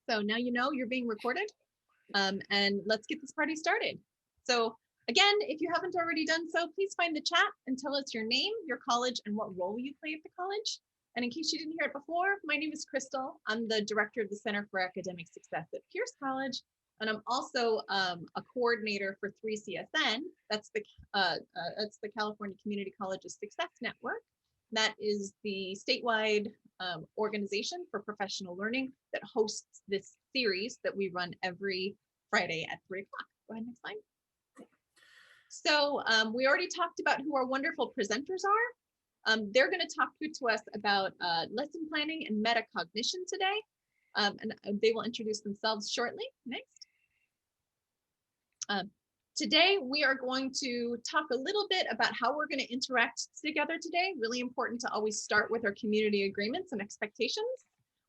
So now you know you're being recorded, and let's get this party started. So again, if you haven't already done so, please find the chat and tell us your name, your college, and what role you play at the college. And in case you didn't hear it before, my name is Crystal. I'm the director of the Center for Academic Success at Pierce College. And I'm also a coordinator for 3CSN. That's the California Community Colleges Success Network. That is the statewide organization for professional learning that hosts this series that we run every Friday at 3 o'clock. Go ahead, next slide. So we already talked about who our wonderful presenters are. They're going to talk to us about lesson planning and metacognition today. And they will introduce themselves shortly. Next. Today, we are going to talk a little bit about how we're going to interact together today. Really important to always start with our community agreements and expectations.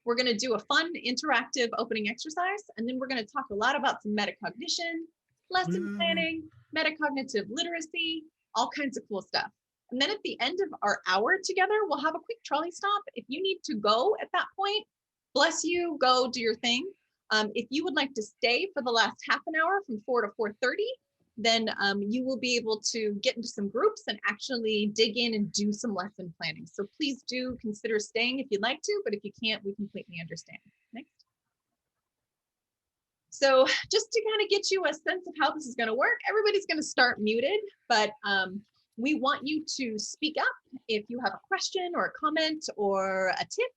We're going to do a fun, interactive opening exercise, and then we're going to talk a lot about some metacognition, lesson planning, metacognitive literacy, all kinds of cool stuff. And then at the end of our hour together, we'll have a quick trolley stop. If you need to go at that point, bless you, go do your thing. If you would like to stay for the last half an hour from 4 to 4:30, then you will be able to get into some groups and actually dig in and do some lesson planning. So please do consider staying if you'd like to, but if you can't, we completely understand. Next. So just to kind of get you a sense of how this is going to work, everybody's going to start muted, but we want you to speak up if you have a question or a comment or a tip.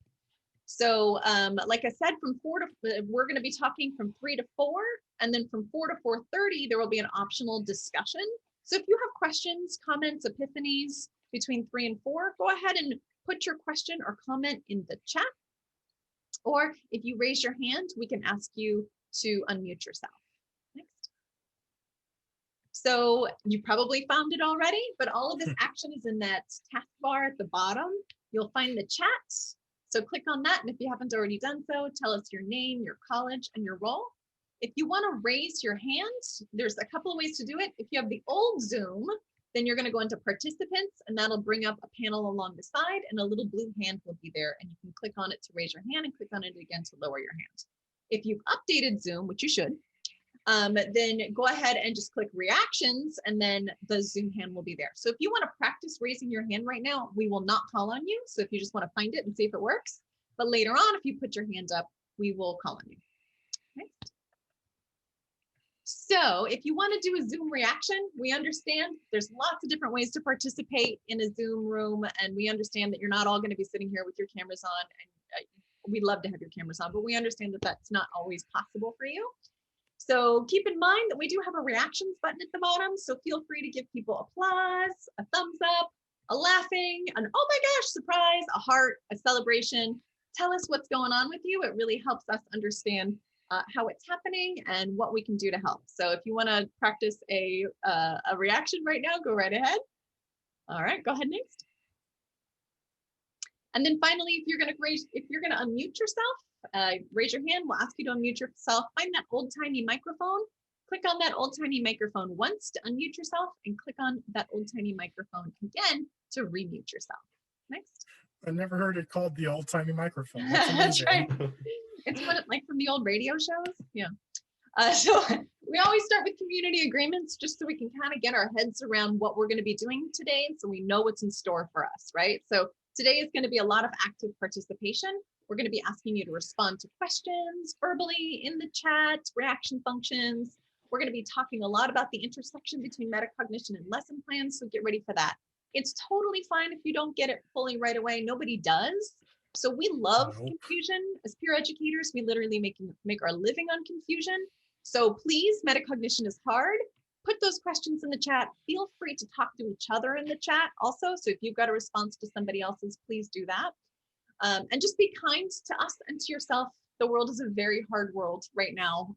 So like I said, we're going to be talking from 3 to 4, and then from 4 to 4:30, there will be an optional discussion. So if you have questions, comments, epiphanies between 3 and 4, go ahead and put your question or comment in the chat. Or if you raise your hand, we can ask you to unmute yourself. Next. So you probably found it already, but all of this action is in that taskbar at the bottom. You'll find the chat. So click on that, and if you haven't already done so, tell us your name, your college, and your role. If you want to raise your hand, there's a couple of ways to do it. If you have the old Zoom, then you're going to go into participants, and that'll bring up a panel along the side, and a little blue hand will be there, and you can click on it to raise your hand and click on it again to lower your hand. If you've updated Zoom, which you should, then go ahead and just click reactions, and then the Zoom hand will be there. So if you want to practice raising your hand right now, we will not call on you. So if you just want to find it and see if it works, but later on, if you put your hand up, we will call on you. Next. So if you want to do a Zoom reaction, we understand there's lots of different ways to participate in a Zoom room, and we understand that you're not all going to be sitting here with your cameras on, and we'd love to have your cameras on, but we understand that that's not always possible for you. So keep in mind that we do have a reactions button at the bottom, so feel free to give people applause, a thumbs up, a laughing, an oh my gosh, surprise, a heart, a celebration. Tell us what's going on with you. It really helps us understand how it's happening and what we can do to help. So if you want to practice a reaction right now, go right ahead. All right, go ahead next. And then finally, if you're going to unmute yourself, raise your hand. We'll ask you to unmute yourself. Find that old-timey microphone. Click on that old-timey microphone once to unmute yourself, and click on that old-timey microphone again to remute yourself. Next. I never heard it called the old-timey microphone. That's right. It's like from the old radio shows. Yeah. So we always start with community agreements just so we can kind of get our heads around what we're going to be doing today, so we know what's in store for us, right? So today is going to be a lot of active participation. We're going to be asking you to respond to questions verbally in the chat, reaction functions. We're going to be talking a lot about the intersection between metacognition and lesson plans, so get ready for that. It's totally fine if you don't get it fully right away. Nobody does. So we love confusion. As peer educators, we literally make our living on confusion. So please, metacognition is hard. Put those questions in the chat. Feel free to talk to each other in the chat also. So if you've got a response to somebody else's, please do that. And just be kind to us and to yourself. The world is a very hard world right now.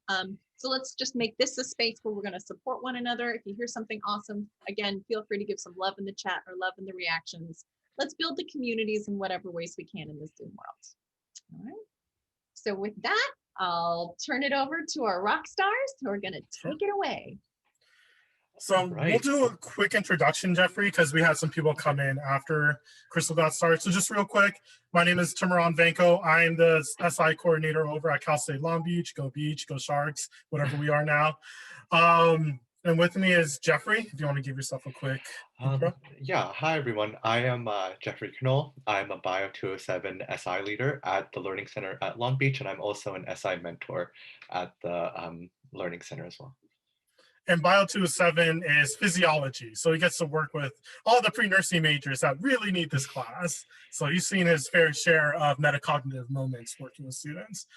So let's just make this a space where we're going to support one another. If you hear something awesome, again, feel free to give some love in the chat or love in the reactions. Let's build the communities in whatever ways we can in this Zoom world. All right. So with that, I'll turn it over to our rock stars who are going to take it away. So we'll Right. do a quick introduction, Jeffrey, because we had some people come in after Crystal got started. So just real quick, my name is Timoran Vanko. I am the SI coordinator over at Cal State Long Beach. Go Beach, go Sharks, whatever we are now. And with me is Jeffrey, if you want to give yourself a quick intro. Yeah, hi everyone. I am Jeffrey Knoll. I'm a Bio 207 SI leader at the Learning Center at Long Beach, and I'm also an SI mentor at the Learning Center as well. And Bio 207 is physiology. So he gets to work with all the pre-nursing majors that really need this class. So he's seen his fair share of metacognitive moments working with students.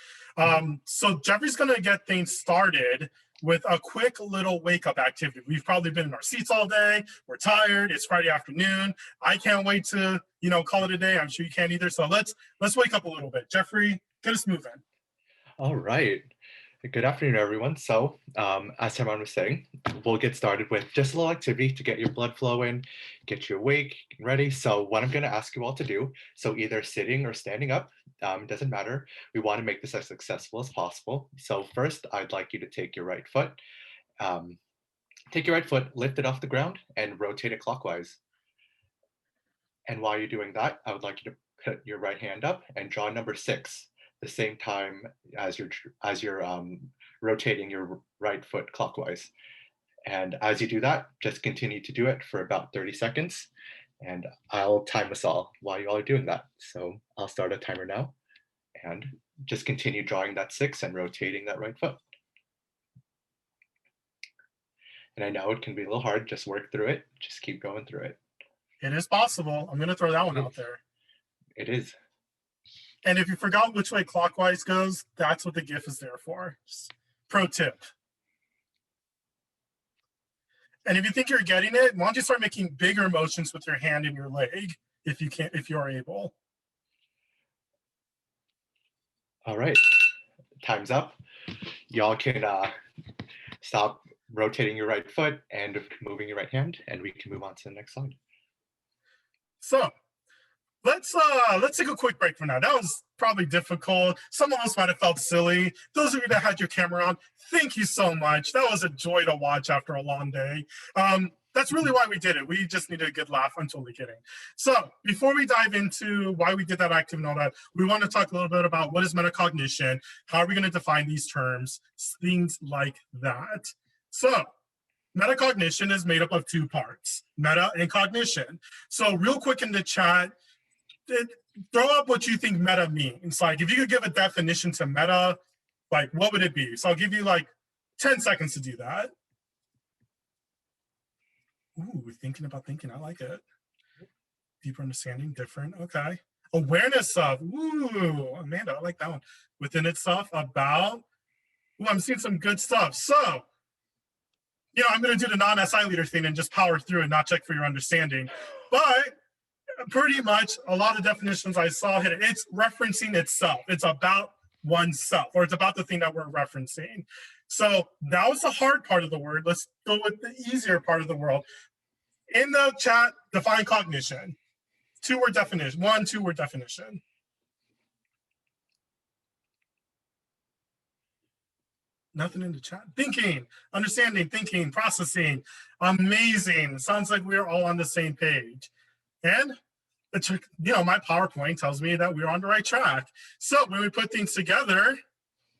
So Jeffrey's going to get things started with a quick little wake-up activity. We've probably been in our seats all day. We're tired. It's Friday afternoon. I can't wait to, call it a day. I'm sure you can't either. So let's wake up a little bit. Jeffrey, get us moving. All right. Good afternoon, everyone. So, as Timoran was saying, we'll get started with just a little activity to get your blood flowing, get you awake, and ready. So what I'm going to ask you all to do, so either sitting or standing up, doesn't matter. We want to make this as successful as possible. So first, I'd like you to take your right foot, lift it off the ground, and rotate it clockwise. And while you're doing that, I would like you to put your right hand up and draw number 6. The same time as you're rotating your right foot clockwise. And as you do that, just continue to do it for about 30 seconds. And I'll time us all while you all are doing that. So I'll start a timer now. And just continue drawing that 6 and rotating that right foot. And I know it can be a little hard, just work through it. Just keep going through it. It is possible. I'm going to throw that one out there. It is. And if you forgot which way clockwise goes, that's what the GIF is there for. Just pro tip. And if you think you're getting it, why don't you start making bigger motions with your hand and your leg if you are able. All right, time's up. Y'all can stop rotating your right foot and moving your right hand, and we can move on to the next slide. So let's take a quick break from that. That was probably difficult. Some of us might have felt silly. Those of you that had your camera on, thank you so much. That was a joy to watch after a long day. That's really why we did it. We just needed a good laugh. I'm totally kidding. So before we dive into why we did that active and all that, we want to talk a little bit about what is metacognition, how are we going to define these terms, things like that. So metacognition is made up of 2 parts, meta and cognition. So real quick in the chat, throw up what you think meta means. Like if you could give a definition to meta, like what would it be? So I'll give you like 10 seconds to do that. Ooh, thinking about thinking, I like it. Deeper understanding, different, okay. Awareness of, ooh, Amanda, I like that one. Within itself, about, ooh, I'm seeing some good stuff. So, I'm gonna do the non-SI leader thing and just power through and not check for your understanding. But pretty much a lot of definitions I saw hit it. It's referencing itself. It's about oneself, or it's about the thing that we're referencing. So that was the hard part of the word. Let's go with the easier part of the world. In the chat, define cognition. 2-word definition, 2-word definition. Nothing in the chat. Thinking, understanding, thinking, processing. Amazing. Sounds like we're all on the same page. And my PowerPoint tells me that we're on the right track. So when we put things together,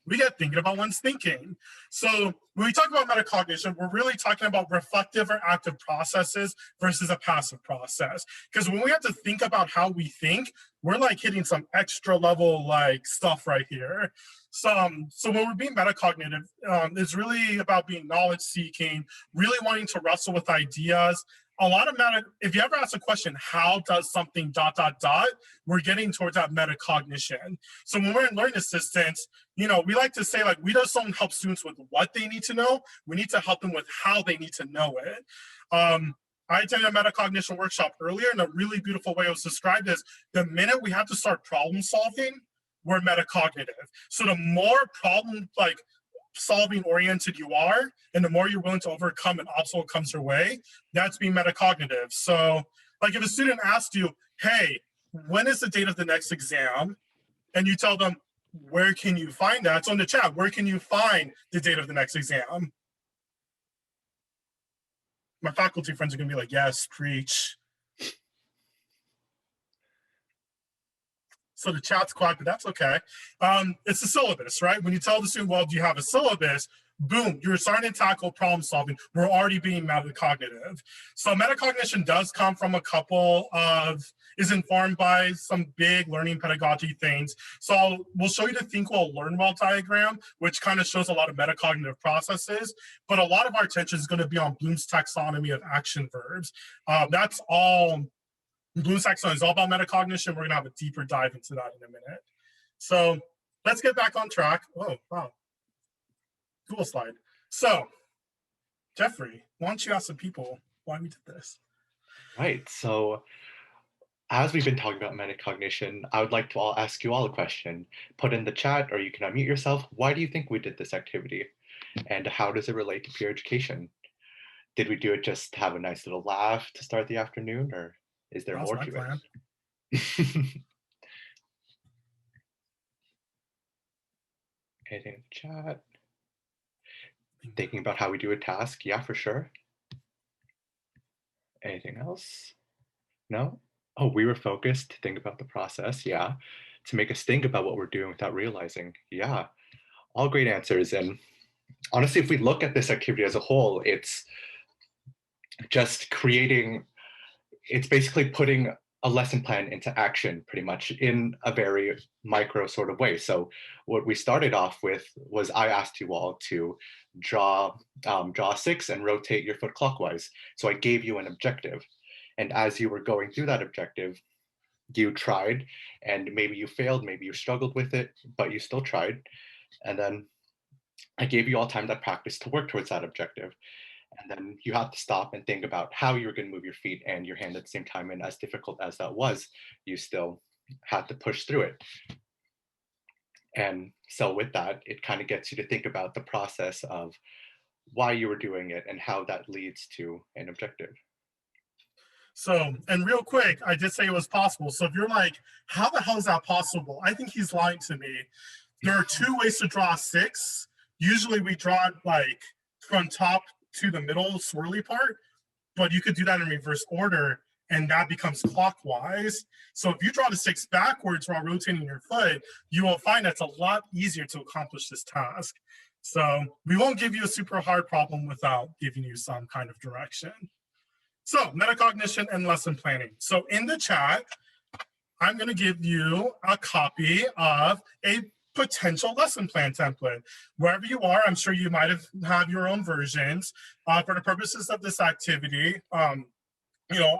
we get thinking about one's thinking. So when we talk about metacognition, we're really talking about reflective or active processes versus a passive process. Because when we have to think about how we think, we're like hitting some extra level like stuff right here. So when we're being metacognitive, it's really about being knowledge seeking, really wanting to wrestle with ideas. A lot of if you ever ask a question, how does something ... we're getting towards that metacognition. So when we're in learning assistance, we like to say like, we don't help students with what they need to know. We need to help them with how they need to know it. I attended a metacognition workshop earlier, and a really beautiful way it was described is the minute we have to start problem solving, we're metacognitive. So the more problem solving oriented you are, and the more you're willing to overcome an obstacle comes your way, that's being metacognitive. So like if a student asks you, hey, when is the date of the next exam? And you tell them, where can you find that? So in the chat, where can you find the date of the next exam? My faculty friends are gonna be like, yes, preach. So the chat's quiet, but that's okay. It's the syllabus, right? When you tell the student, well, do you have a syllabus? Boom, you're starting to tackle problem solving. We're already being metacognitive. So metacognition does come from is informed by some big learning pedagogy things. So we'll show you the think well, learn well diagram, which kind of shows a lot of metacognitive processes, but a lot of our attention is going to be on Bloom's taxonomy of action verbs. That's all. Bloom's taxonomy is all about metacognition. We're going to have a deeper dive into that in a minute. So let's get back on track. Oh, wow. Cool slide. So, Jeffrey, why don't you ask some people why we did this? Right. So as we've been talking about metacognition, I would like to ask you all a question. Put in the chat, or you can unmute yourself. Why do you think we did this activity? And how does it relate to peer education? Did we do it just to have a nice little laugh to start the afternoon, or is there more to plan. it? Anything in the chat? Thinking about how we do a task? Yeah, for sure. Anything else? No? Oh, we were focused to think about the process. Yeah. To make us think about what we're doing without realizing. Yeah. All great answers. And honestly, if we look at this activity as a whole, it's just it's basically putting a lesson plan into action pretty much in a very micro sort of way. So what we started off with was I asked you all to draw a 6 and rotate your foot clockwise. So I gave you an objective. And as you were going through that objective, you tried, and maybe you failed, maybe you struggled with it, but you still tried. And then I gave you all time to practice to work towards that objective. And then you have to stop and think about how you're going to move your feet and your hand at the same time. And as difficult as that was, you still had to push through it. And so with that, it kind of gets you to think about the process of why you were doing it and how that leads to an objective. So, and real quick, I did say it was possible. So if you're like, how the hell is that possible? I think he's lying to me. There are 2 ways to draw a 6. Usually we draw it like from top to the middle swirly part, but you could do that in reverse order and that becomes clockwise. So if you draw the 6 backwards while rotating your foot, you will find that's a lot easier to accomplish this task. So we won't give you a super hard problem without giving you some kind of direction. So metacognition and lesson planning. So in the chat, I'm going to give you a copy of a potential lesson plan template. Wherever you are, I'm sure you might have your own versions. For the purposes of this activity, I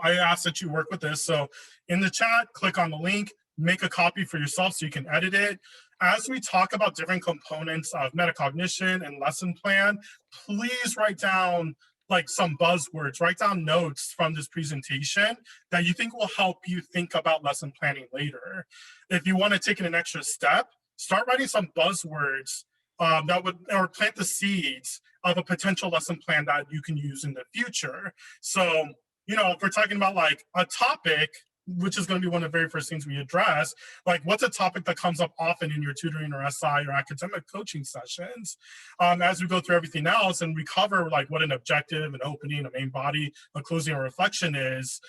ask that you work with this. So in the chat, click on the link, make a copy for yourself so you can edit it. As we talk about different components of metacognition and lesson plan, please write down like some buzzwords, write down notes from this presentation that you think will help you think about lesson planning later. If you want to take it an extra step, start writing some buzzwords that would, or plant the seeds of a potential lesson plan that you can use in the future. So, if we're talking about like a topic, which is going to be one of the very first things we address, like what's a topic that comes up often in your tutoring or SI or academic coaching sessions. As we go through everything else and we cover like what an objective, an opening, a main body, a closing, or reflection is,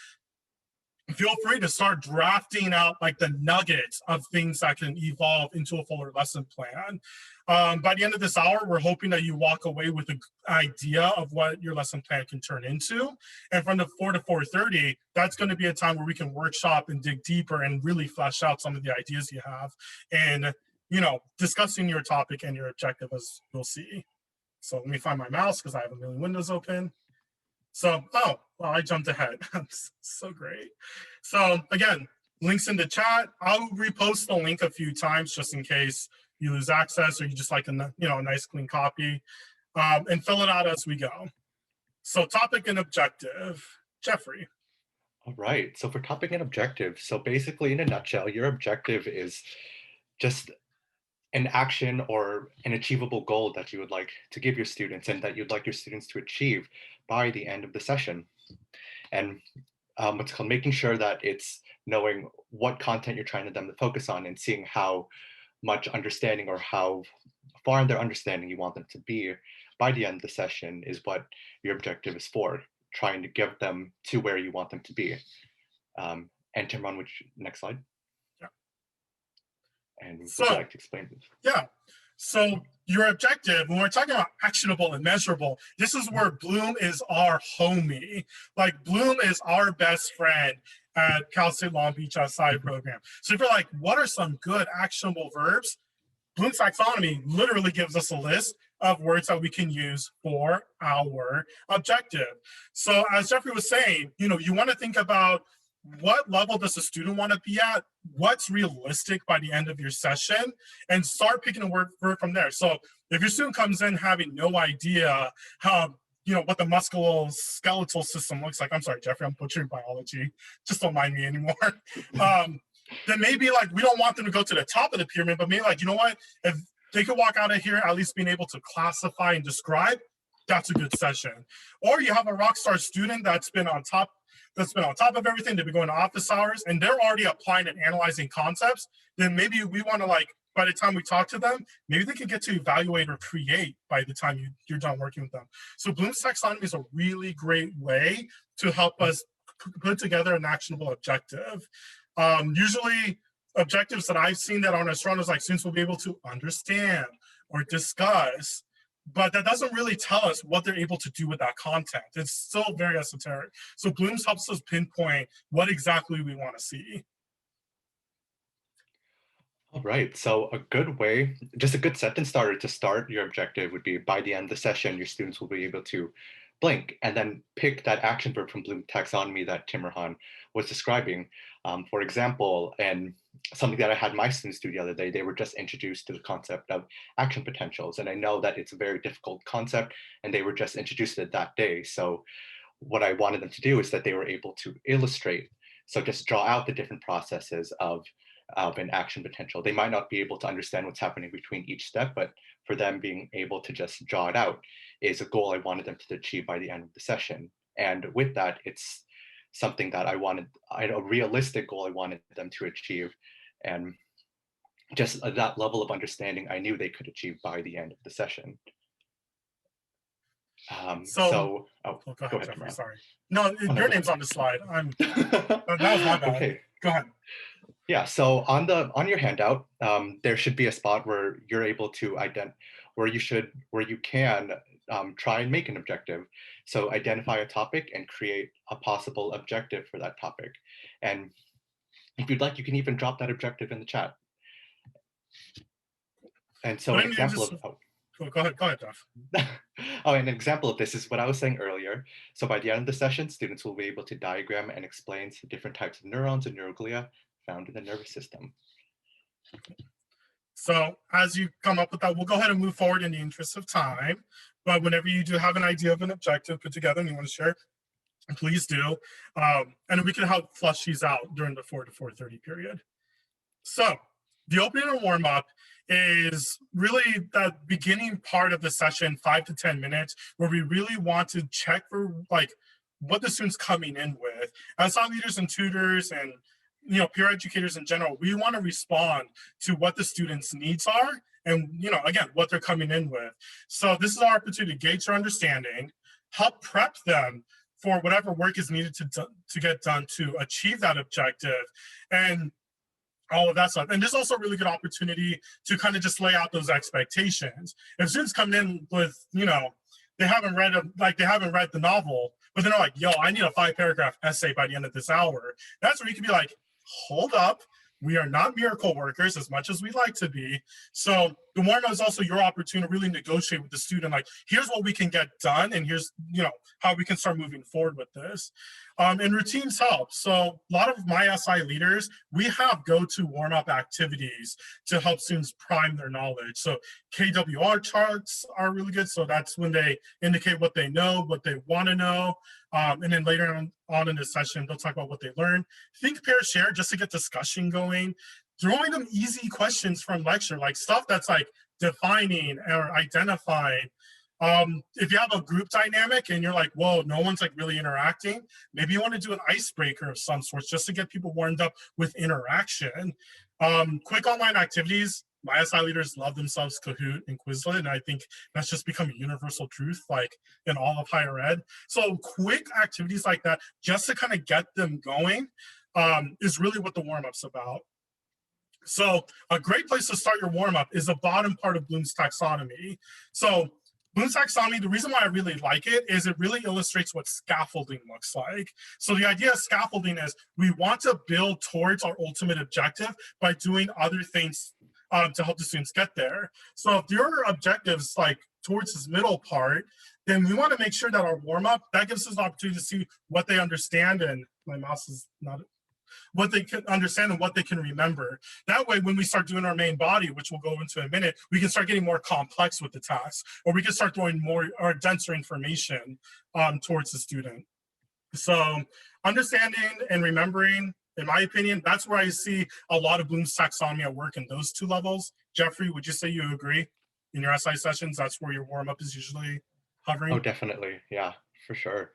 feel free to start drafting out like the nuggets of things that can evolve into a fuller lesson plan. By the end of this hour, we're hoping that you walk away with an idea of what your lesson plan can turn into. And from the 4 to 4:30, that's going to be a time where we can workshop and dig deeper and really flesh out some of the ideas you have and, discussing your topic and your objective, as you'll see. So let me find my mouse because I have a million windows open. So, I jumped ahead. So great. So again, links in the chat. I'll repost the link a few times just in case you lose access or you just like a nice clean copy, and fill it out as we go. So topic and objective, Jeffrey. All right. So for topic and objective, so basically in a nutshell, your objective is just an action or an achievable goal that you would like to give your students and that you'd like your students to achieve by the end of the session. And what's called making sure that it's knowing what content you're trying to them to focus on and seeing how much understanding or how far in their understanding you want them to be by the end of the session is what your objective is for. trying to give them to where you want them to be. And Timron, which next slide. Yeah. And would So, you like to explain this? Yeah. So your objective, when we're talking about actionable and measurable, this is where Bloom is our homie. Like Bloom is our best friend at Cal State Long Beach SI program. So if you're like, what are some good actionable verbs? Bloom's taxonomy literally gives us a list of words that we can use for our objective. So as Jeffrey was saying, you want to think about what level does the student want to be at, what's realistic by the end of your session, and start picking a word from there. So if your student comes in having no idea how, what the musculoskeletal system looks like, I'm sorry, Jeffrey, I'm butchering biology, just don't mind me anymore. Then maybe like, we don't want them to go to the top of the pyramid, but maybe like, you know what, if they could walk out of here at least being able to classify and describe, that's a good session. Or you have a rock star student that's been on top of everything. They've been going to office hours and they're already applying and analyzing concepts. Then maybe we want to, like, by the time we talk to them, maybe they can get to evaluate or create by the time you're done working with them. So Bloom's taxonomy is a really great way to help us put together an actionable objective. Usually objectives that I've seen that are as strong as like students will be able to understand or discuss, but that doesn't really tell us what they're able to do with that content. It's still very esoteric. So Bloom's helps us pinpoint what exactly we want to see. All right, so a good way, just a good sentence starter to start your objective would be, by the end of the session, your students will be able to blank and then pick that action verb from Bloom taxonomy that Timurhan was describing. For example, and something that I had my students do the other day, they were just introduced to the concept of action potentials. And I know that it's a very difficult concept and they were just introduced to it that day. So what I wanted them to do is that they were able to illustrate. So just draw out the different processes of an action potential. They might not be able to understand what's happening between each step, but for them being able to just draw it out is a goal I wanted them to achieve by the end of the session. And with that, it's something that I had a realistic goal I wanted them to achieve. And just that level of understanding I knew they could achieve by the end of the session. Go ahead, Jeffrey, sorry. No, your name's on the slide. That was my bad. Okay. Go ahead. Yeah, so on your handout, there should be a spot where you're able to where you can try and make an objective. So identify a topic and create a possible objective for that topic. And if you'd like, you can even drop that objective in the chat. And so an example of go ahead, Jeff. Oh, and an example of this is what I was saying earlier. So by the end of the session, students will be able to diagram and explain the different types of neurons and neuroglia found in the nervous system. So as you come up with that, we'll go ahead and move forward in the interest of time. But whenever you do have an idea of an objective put together and you want to share, please do. And we can help flush these out during the 4 to 4:30 period. So the opening and warm up is really that beginning part of the session, 5 to 10 minutes, where we really want to check for like what the student's coming in with. As thought leaders and tutors and peer educators in general, we want to respond to what the students' needs are and again, what they're coming in with. So this is our opportunity to gauge their understanding, help prep them for whatever work is needed to get done to achieve that objective, and all of that stuff. And this is also a really good opportunity to kind of just lay out those expectations. If students come in with, they haven't read the novel, but they're like, yo, I need a 5-paragraph essay by the end of this hour. That's where you can be like, hold up. We are not miracle workers as much as we like to be. So the warm-up is also your opportunity to really negotiate with the student. Like, here's what we can get done, and here's how we can start moving forward with this. And routines help. So a lot of my SI leaders, we have go-to warm-up activities to help students prime their knowledge. So KWR charts are really good. So that's when they indicate what they know, what they want to know. And then later on in the session, they'll talk about what they learned. Think, pair, share, just to get discussion going. Throwing them easy questions from lecture, like stuff that's like defining or identifying. If you have a group dynamic and you're like, whoa, no one's like really interacting, maybe you want to do an icebreaker of some sorts just to get people warmed up with interaction. Quick online activities my SI leaders love themselves Kahoot and Quizlet, and I think that's just become a universal truth, like in all of higher ed. So quick activities like that, just to kind of get them going, is really what the warm-up's about. So a great place to start your warm-up is the bottom part of Bloom's taxonomy. So Bloom's taxonomy, the reason why I really like it is it really illustrates what scaffolding looks like. So the idea of scaffolding is we want to build towards our ultimate objective by doing other things to help the students get there. So if your objectives like towards this middle part, then we want to make sure that our warm-up, that gives us an opportunity to see what they understand, and my mouse is not, what they can understand and what they can remember. That way, when we start doing our main body, which we'll go into in a minute, we can start getting more complex with the tasks, or we can start throwing more or denser information towards the student. So understanding and remembering, in my opinion, that's where I see a lot of Bloom's taxonomy at work in those two levels. Jeffrey, would you say you agree? In your SI sessions, that's where your warm-up is usually hovering? Oh, definitely. Yeah, for sure.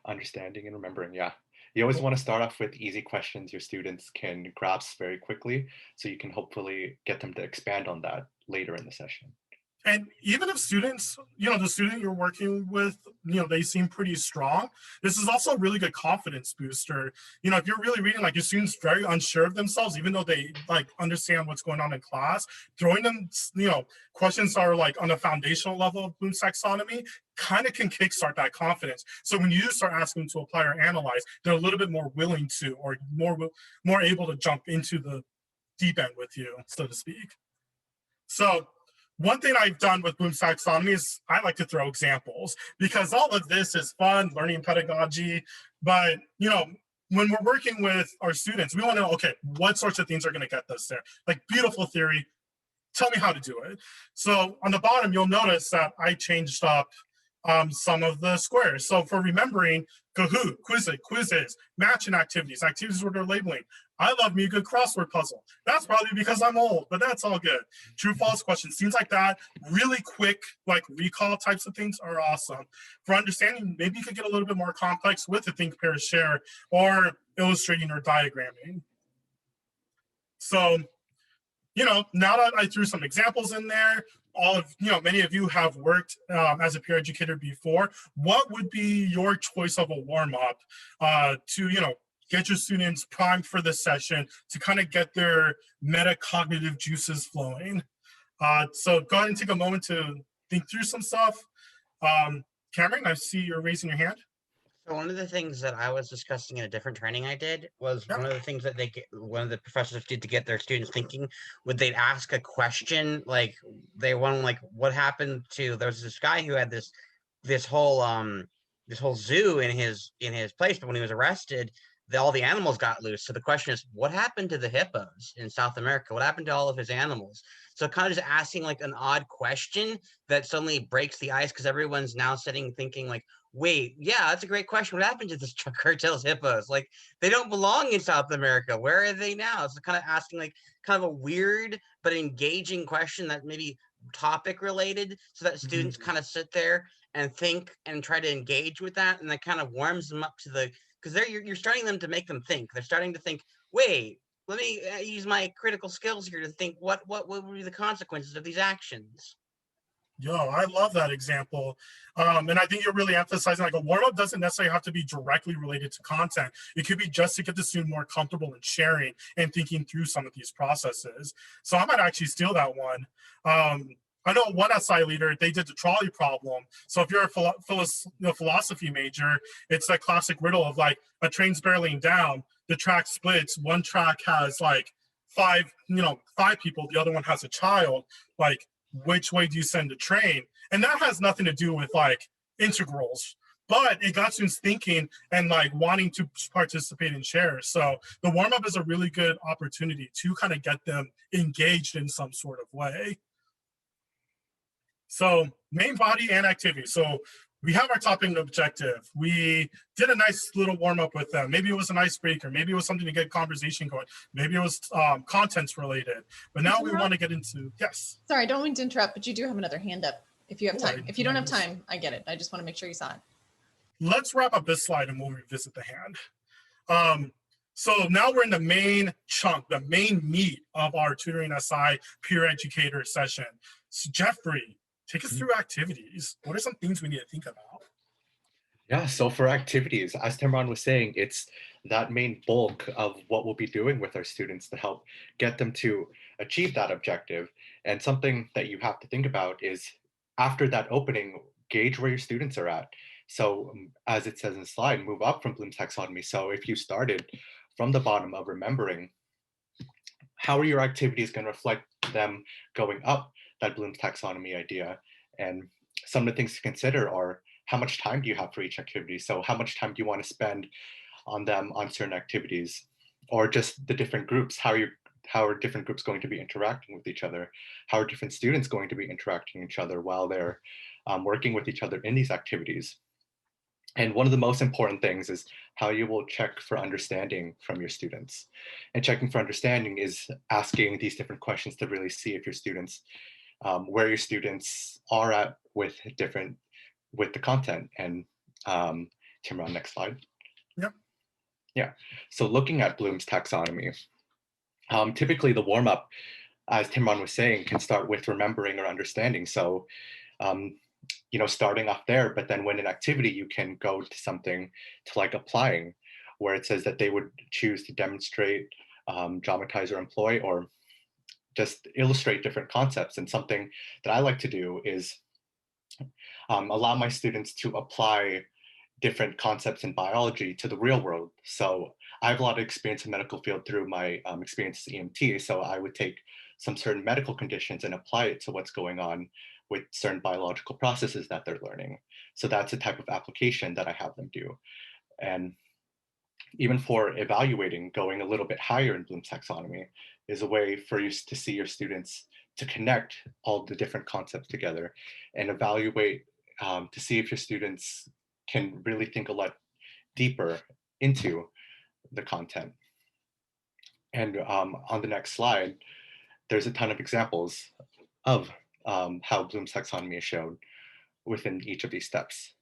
Understanding and remembering. Yeah. You always want to start off with easy questions your students can grasp very quickly, so you can hopefully get them to expand on that later in the session. And even if students, the student you're working with, they seem pretty strong, this is also a really good confidence booster. If you're really reading, like your students very unsure of themselves, even though they like understand what's going on in class, throwing them, questions are like on a foundational level of Bloom's taxonomy kind of can kickstart that confidence. So when you start asking them to apply or analyze, they're a little bit more willing to, or more able to jump into the deep end with you, so to speak. So one thing I've done with Bloom's taxonomy is I like to throw examples, because all of this is fun, learning pedagogy, but when we're working with our students, we want to know, okay, what sorts of things are going to get us there? Like beautiful theory, tell me how to do it. So on the bottom, you'll notice that I changed up some of the squares. So for remembering, Kahoot, Quizlet, quizzes, matching activities where they're labeling. I love me a good crossword puzzle. That's probably because I'm old, but that's all good. True, false questions, things like that. Really quick, like recall types of things are awesome. For understanding, maybe you could get a little bit more complex with the think, pair, share, or illustrating or diagramming. So, now that I threw some examples in there, many of you have worked as a peer educator before. What would be your choice of a warm-up to, get your students primed for this session, to kind of get their metacognitive juices flowing? So go ahead and take a moment to think through some stuff. Cameron, I see you're raising your hand. So one of the things that I was discussing in a different training I did was one of the things that one of the professors did to get their students thinking, would they'd ask a question, like they want, like, what happened to, there was this guy who had this whole zoo in his place, but when he was arrested, all the animals got loose. So the question is, what happened to the hippos in South America? What happened to all of his animals? So kind of just asking like an odd question that suddenly breaks the ice, because everyone's now sitting thinking like, wait, yeah, that's a great question. What happened to this cartel's hippos? Like, they don't belong in South America. Where are they now? So kind of asking like kind of a weird but engaging question that maybe topic related, so that students kind of sit there and think and try to engage with that, and that kind of warms them up to the, because you're starting them to make them think. They're starting to think, wait, let me use my critical skills here to think what would be the consequences of these actions. Yo, I love that example. And I think you're really emphasizing like a warm-up doesn't necessarily have to be directly related to content. It could be just to get the student more comfortable in sharing and thinking through some of these processes. So I might actually steal that one. I know one SI leader, they did the trolley problem. So if you're a philosophy major, it's that classic riddle of like a train's barreling down, the track splits. One track has like five people, the other one has a child. Like, which way do you send the train? And that has nothing to do with like integrals, but it got students thinking and like wanting to participate and share. So the warm-up is a really good opportunity to kind of get them engaged in some sort of way. So main body and activity. So we have our topic and objective. We did a nice little warm up with them. Maybe it was an icebreaker. Maybe it was something to get conversation going. Maybe it was contents related. But now we want to get into, yes. Sorry, I don't mean to interrupt, but you do have another hand up if you have time. If you don't have time, I get it. I just want to make sure you saw it. Let's wrap up this slide and we'll revisit the hand. So now we're in the main chunk, the main meat of our tutoring SI peer educator session. So Jeffrey, take us through activities. What are some things we need to think about? Yeah, so for activities, as Timron was saying, it's that main bulk of what we'll be doing with our students to help get them to achieve that objective. And something that you have to think about is after that opening, gauge where your students are at. So as it says in the slide, move up from Bloom's taxonomy. So if you started from the bottom of remembering, how are your activities going to reflect them going up that Bloom's taxonomy idea? And some of the things to consider are, how much time do you have for each activity? So how much time do you want to spend on them on certain activities? Or just the different groups, how are different groups going to be interacting with each other? How are different students going to be interacting with each other while they're working with each other in these activities? And one of the most important things is how you will check for understanding from your students. And checking for understanding is asking these different questions to really see if your students, where your students are at with the content. And Timron, next slide. Yep. Yeah, so looking at Bloom's taxonomy, typically the warm-up, as Timron was saying, can start with remembering or understanding. So starting off there, but then when an activity, you can go to something to like applying, where it says that they would choose to demonstrate, dramatize or employ, or just illustrate different concepts. And something that I like to do is allow my students to apply different concepts in biology to the real world. So I have a lot of experience in the medical field through my experience as EMT. So I would take some certain medical conditions and apply it to what's going on with certain biological processes that they're learning. So that's a type of application that I have them do. And even for evaluating, going a little bit higher in Bloom's taxonomy is a way for you to see your students to connect all the different concepts together and evaluate to see if your students can really think a lot deeper into the content. And on the next slide, there's a ton of examples of how Bloom's taxonomy is shown within each of these steps.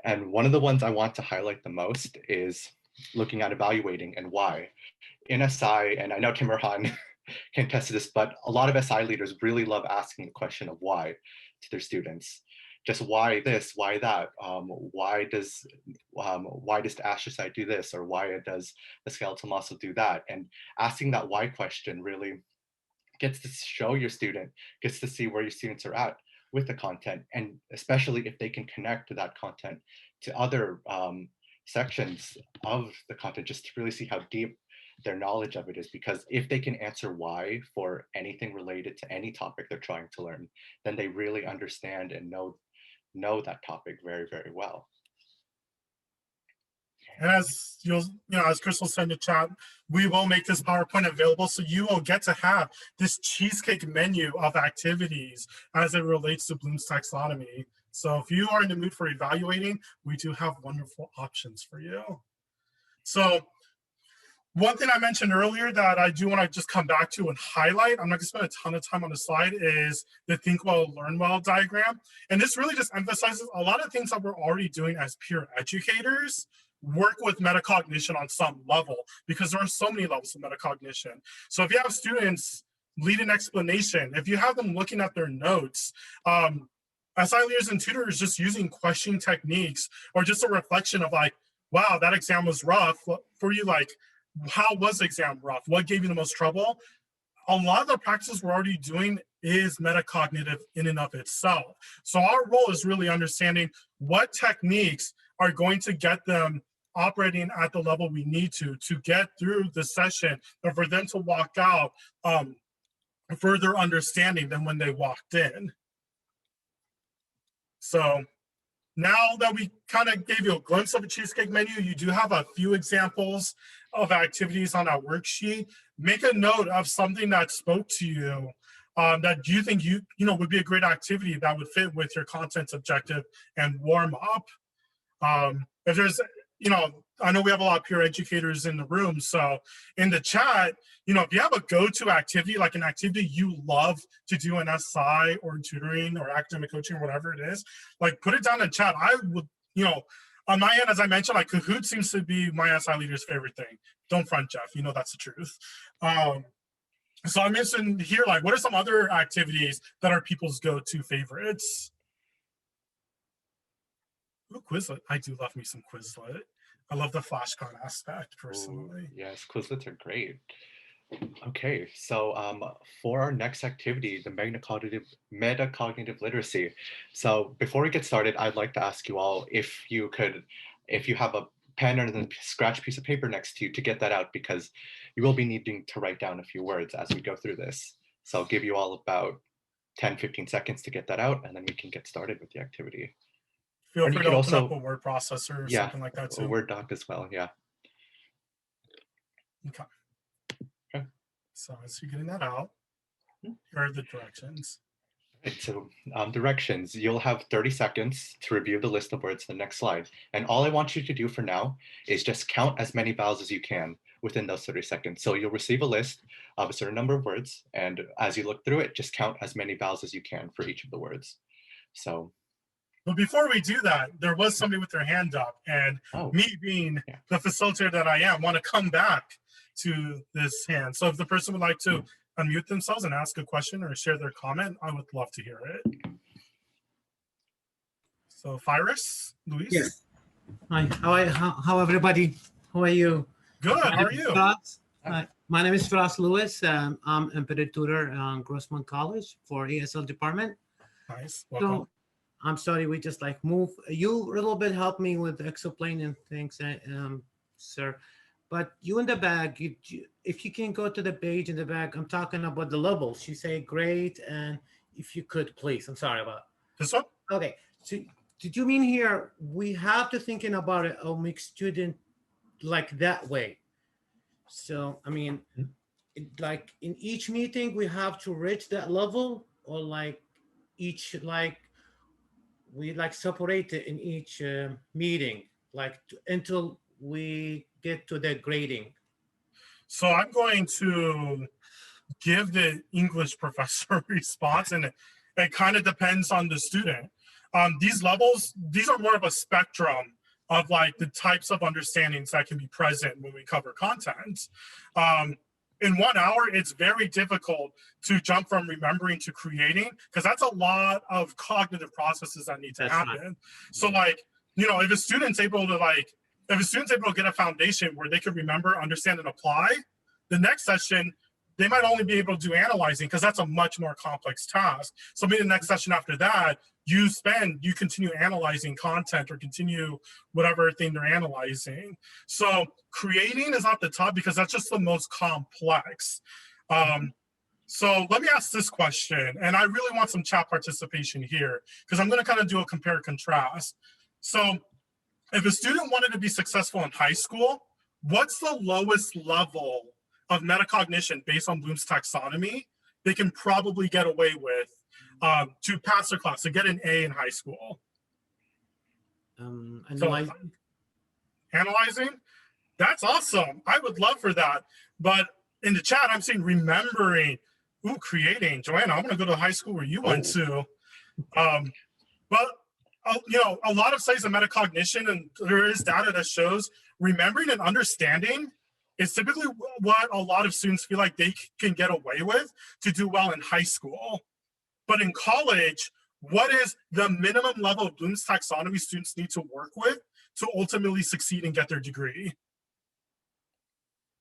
And one of the ones I want to highlight the most is looking at evaluating and why. In SI, and I know Tim Erhan can attest to this, but a lot of SI leaders really love asking the question of why to their students. Just why this, why that, why does the astrocyte do this, or why does the skeletal muscle do that? And asking that why question really gets to show your student, gets to see where your students are at with the content, and especially if they can connect to that content to other sections of the content, just to really see how deep their knowledge of it is. Because if they can answer why for anything related to any topic they're trying to learn, then they really understand and know that topic very, very well. And as as Crystal said in the chat, we will make this PowerPoint available, so you will get to have this cheesecake menu of activities as it relates to Bloom's taxonomy. So if you are in the mood for evaluating, we do have wonderful options for you. So one thing I mentioned earlier that I do want to just come back to and highlight, I'm not going to spend a ton of time on the slide, is the Think Well, Learn Well diagram. And this really just emphasizes a lot of things that we're already doing as peer educators work with metacognition on some level, because there are so many levels of metacognition. So if you have students lead an explanation, if you have them looking at their notes, SI leaders and tutors just using questioning techniques, or just a reflection of like, wow, that exam was rough for you, like, how was the exam rough? What gave you the most trouble? A lot of the practices we're already doing is metacognitive in and of itself. So our role is really understanding what techniques are going to get them operating at the level we need to get through the session, and for them to walk out further understanding than when they walked in. So now that we kind of gave you a glimpse of a cheesecake menu, you do have a few examples of activities on that worksheet. Make a note of something that spoke to you that you think would be a great activity that would fit with your content objective and warm up. If there's, I know we have a lot of peer educators in the room, so in the chat, if you have a go-to activity, like an activity you love to do in SI or in tutoring or academic coaching or whatever it is, like put it down in chat. I would, on my end, as I mentioned, like Kahoot seems to be my SI leader's favorite thing. Don't front, Jeff. You know that's the truth. So I'm interested in here, like, what are some other activities that are people's go-to favorites? Ooh, Quizlet. I do love me some Quizlet. I love the flashcard aspect personally. Ooh, yes, Quizlets are great. Okay, so for our next activity, the metacognitive literacy. So before we get started, I'd like to ask you all if you have a pen and a scratch piece of paper next to you to get that out, because you will be needing to write down a few words as we go through this. So I'll give you all about 10-15 seconds to get that out, and then we can get started with the activity. Feel And free you to can open up also, a word processor or yeah, something like that a too. Word doc as well, yeah. Okay. Okay. So as you're getting that out, here are the directions. Right, so directions, you'll have 30 seconds to review the list of words in the next slide. And all I want you to do for now is just count as many vowels as you can within those 30 seconds. So you'll receive a list of a certain number of words. And as you look through it, just count as many vowels as you can for each of the words. So. But before we do that, there was somebody with their hand up, and me being the facilitator that I am, want to come back to this hand. So if the person would like to unmute themselves and ask a question or share their comment, I would love to hear it. So Fyrus, Luis? Yes. Hi, how everybody? How are you? Good, how are you? My name is Firas Lewis. I'm embedded tutor on Grossman College for ESL department. Nice, welcome. So I'm sorry, we just like move. You a little bit helped me with exoplane and things, sir. But you in the back, if you can go to the page in the back, I'm talking about the levels. You say great, and if you could, please. I'm sorry about this one. Okay, so did you mean here we have to thinking about a mixed student like that way? So I mean, like in each meeting we have to reach that level, or like each we separate it in each meeting, until we get to the grading. So I'm going to give the English professor a response, and it kind of depends on the student. These levels, these are more of a spectrum of like the types of understandings that can be present when we cover content. In 1 hour, it's very difficult to jump from remembering to creating, because that's a lot of cognitive processes that need to happen. Right. So like, if a student's able to get a foundation where they can remember, understand, and apply, the next session, they might only be able to do analyzing, because that's a much more complex task. So maybe the next session after that, you continue analyzing content or continue whatever thing they're analyzing. So creating is not the top, because that's just the most complex. So let me ask this question, and I really want some chat participation here, because I'm going to kind of do a compare and contrast. So if a student wanted to be successful in high school, what's the lowest level of metacognition based on Bloom's taxonomy they can probably get away with to pass their class, to get an A in high school? Analyzing. So, analyzing? That's awesome. I would love for that. But in the chat, I'm seeing remembering. Ooh, creating. Joanna, I'm going to go to the high school where you went to. But a lot of studies of metacognition, and there is data that shows remembering and understanding is typically what a lot of students feel like they can get away with to do well in high school. But in college, what is the minimum level of Bloom's taxonomy students need to work with to ultimately succeed and get their degree?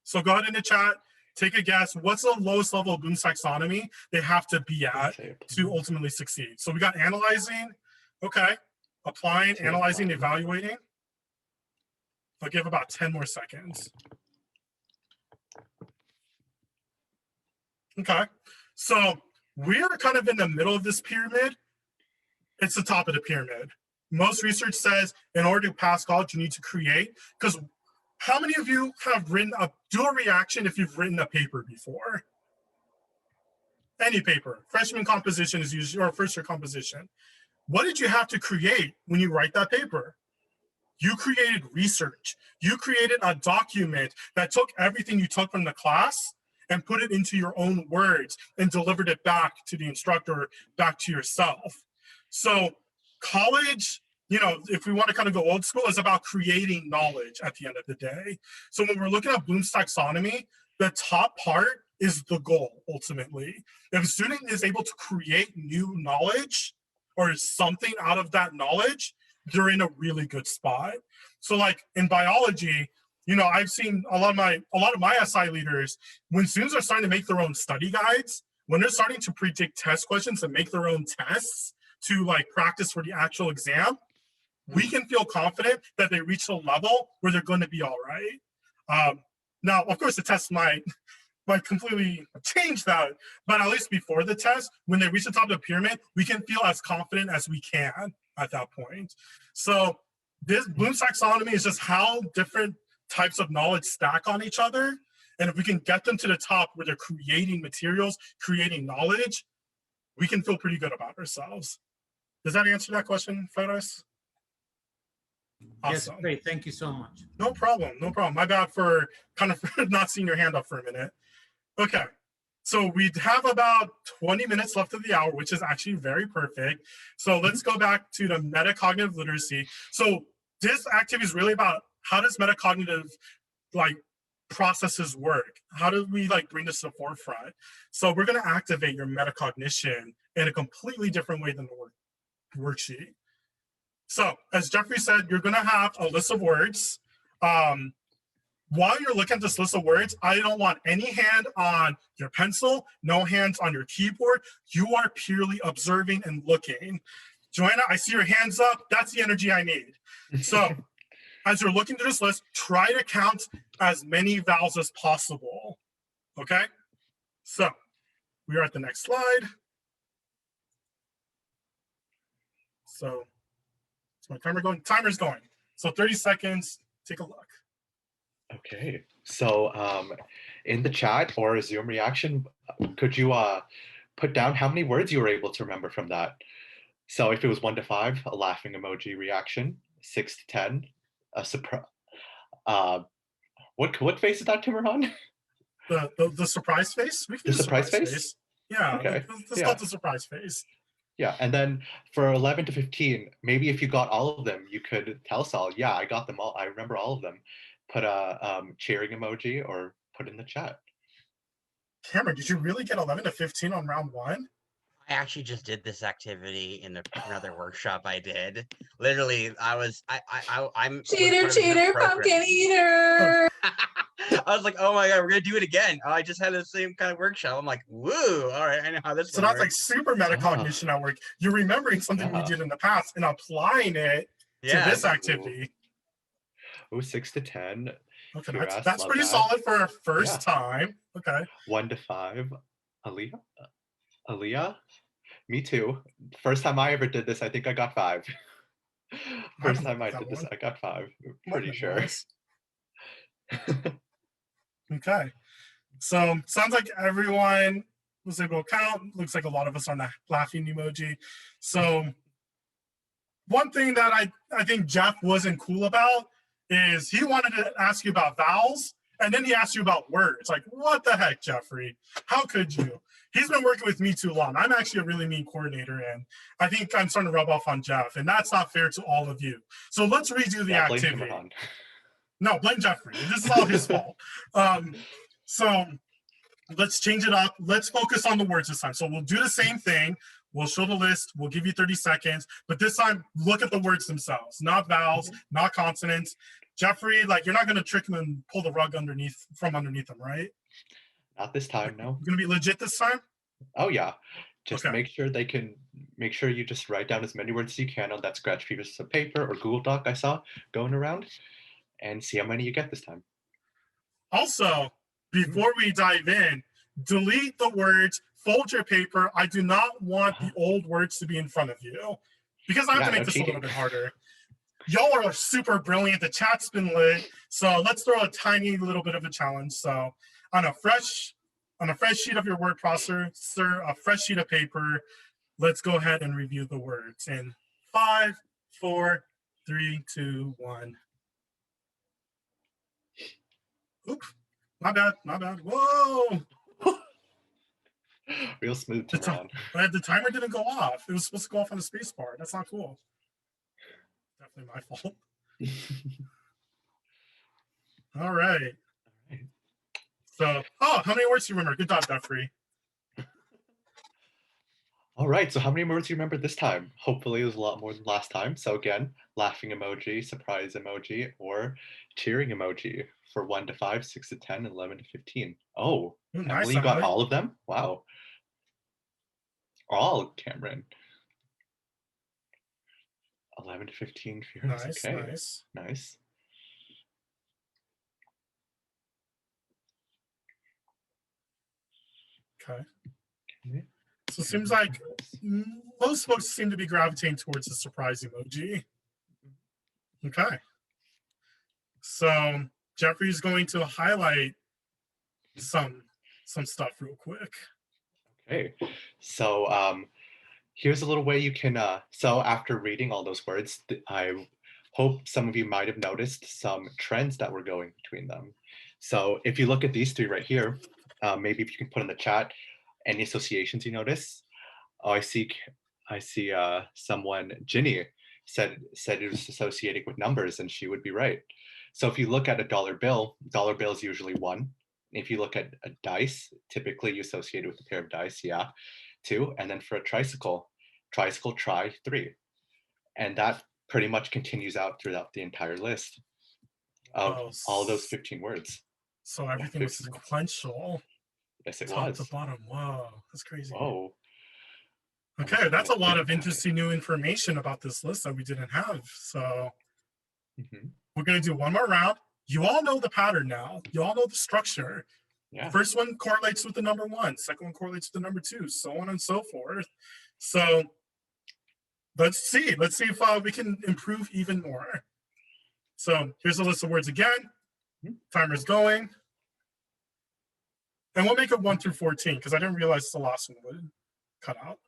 So go ahead in the chat, take a guess. What's the lowest level of Bloom's taxonomy they have to be at to ultimately succeed? So we got analyzing, okay. Applying, analyzing, evaluating. I'll give about 10 more seconds. Okay, so we're kind of in the middle of this pyramid. It's the top of the pyramid. Most research says in order to pass college, you need to create, because how many of you have written do a reaction if you've written a paper before? Any paper, freshman composition is usually, or first year composition. What did you have to create when you write that paper? You created research. You created a document that took everything you took from the class and put it into your own words and delivered it back to the instructor, back to yourself. So college you know, if we want to kind of go old school, is about creating knowledge at the end of the day. So when we're looking at Bloom's taxonomy, the top part is the goal ultimately. If a student is able to create new knowledge or something out of that knowledge, they're in a really good spot. So like in biology, you know, I've seen a lot of my SI leaders, when students are starting to make their own study guides, when they're starting to predict test questions and make their own tests to like practice for the actual exam, we can feel confident that they reach a level where they're going to be all right. Now, of course, the test might completely change that, but at least before the test, when they reach the top of the pyramid, we can feel as confident as we can at that point. So this Bloom's taxonomy is just how different types of knowledge stack on each other. And if we can get them to the top where they're creating materials, creating knowledge, we can feel pretty good about ourselves. Does that answer that question, Fedos? Yes, Awesome. great. Thank you so much. No problem. No problem. My bad for kind of not seeing your hand up for a minute. Okay. So we have about 20 minutes left of the hour, which is actually very perfect. So let's go back to the metacognitive literacy. So this activity is really about how does metacognitive like processes work? How do we like bring this to the forefront? So we're going to activate your metacognition in a completely different way than the worksheet. So as Jeffrey said, you're going to have a list of words. While you're looking at this list of words, I don't want any hand on your pencil, no hands on your keyboard. You are purely observing and looking. Joanna, I see your hands up. That's the energy I need. So as you're looking through this list, try to count as many vowels as possible. Okay? So we are at the next slide. So is my timer going? Timer's going. So 30 seconds, take a look. Okay, so in the chat or a Zoom reaction, could you put down how many words you were able to remember from that? So if it was 1 to 5, a laughing emoji reaction, 6 to 10, a surprise. What face is that, Timurhan? The surprise face? We can The do surprise face? Yeah, Okay. let's call it the surprise face. Yeah, and then for 11 to 15, maybe if you got all of them, you could tell Saul, yeah, I got them all. I remember all of them. Put a cheering emoji or put in the chat. Cameron, did you really get 11 to 15 on round 1? I actually just did this activity in another workshop I did. Literally, I'm Cheater, pumpkin eater. I was like, oh my god, we're gonna do it again. Oh, I just had the same kind of workshop. I'm like, woo, all right, I know how this. So that's like super metacognition at work. You're remembering something you did in the past and applying it to this activity. Oh, 6 to 10. Okay, that's pretty solid for our first time. Okay. 1 to 5. Aaliyah? Me too. First time I ever did this, I think I got 5. First time I did this, I got 5. Pretty sure. Okay. So sounds like everyone was able to count. Looks like a lot of us on the laughing emoji. So one thing that I think Jeff wasn't cool about is he wanted to ask you about vowels, and then he asked you about words. Like, what the heck, Jeffrey? How could you? He's been working with me too long. I'm actually a really mean coordinator, and I think I'm starting to rub off on Jeff, and that's not fair to all of you. So let's redo the activity. No, blame Jeffrey. This is all his fault. So let's change it up. Let's focus on the words this time. So we'll do the same thing. We'll show the list. We'll give you 30 seconds. But this time, look at the words themselves, not vowels, not consonants. Jeffrey, like, you're not going to trick them and pull the rug from underneath them, right? Not this time, no. You're going to be legit this time? Oh, yeah. Just make sure you just write down as many words as you can on that scratch piece of paper or Google Doc I saw going around and see how many you get this time. Also, before we dive in, delete the words, fold your paper. I do not want the old words to be in front of you because I have to make this a little bit harder. Y'all are super brilliant. The chat's been lit. So let's throw a tiny little bit of a challenge. So on a fresh sheet of your word processor, a fresh sheet of paper, let's go ahead and review the words in 5, 4, 3, 2, 1. Oops, my bad. Whoa. Real smooth turn on. The timer didn't go off. It was supposed to go off on the space bar. That's not cool. definitely my fault. All right. So, oh, how many words do you remember? Good job, Jeffrey. All right, so how many words do you remember this time? Hopefully it was a lot more than last time. So again, laughing emoji, surprise emoji, or cheering emoji for 1 to 5, 6 to 10, 11 to 15. Oh, Ooh, Emily, nice, you got Emily. all of them? Wow. All, Cameron. 11 to 15 fears. Nice, Okay, nice. nice. Okay. Okay. So it seems like most folks seem to be gravitating towards the surprise emoji. Okay. So Jeffrey's going to highlight some stuff real quick. Okay, so here's a little way you can, so after reading all those words, I hope some of you might have noticed some trends that were going between them. So if you look at these 3 right here, maybe if you can put in the chat any associations you notice. Oh, I see someone, Ginny, said it was associated with numbers, and she would be right. So if you look at a dollar bill is usually 1. If you look at a dice, typically you associate it with a pair of dice, yeah, 2. And then for a tricycle, try 3. And that pretty much continues out throughout the entire list of all those 15 words. So everything was 15 words. sequential. Yes, it Top was. to bottom. Whoa, that's crazy. Whoa. Okay, that's a lot of interesting new information about this list that we didn't have. So we're going to do one more round. You all know the pattern now. You all know the structure. Yeah. First one correlates with the number 1. Second one correlates with the number 2, so on and so forth. So let's see. Let's see if we can improve even more. So here's a list of words again. Timer's going. And we'll make it 1 through 14 because I didn't realize the last one would cut out.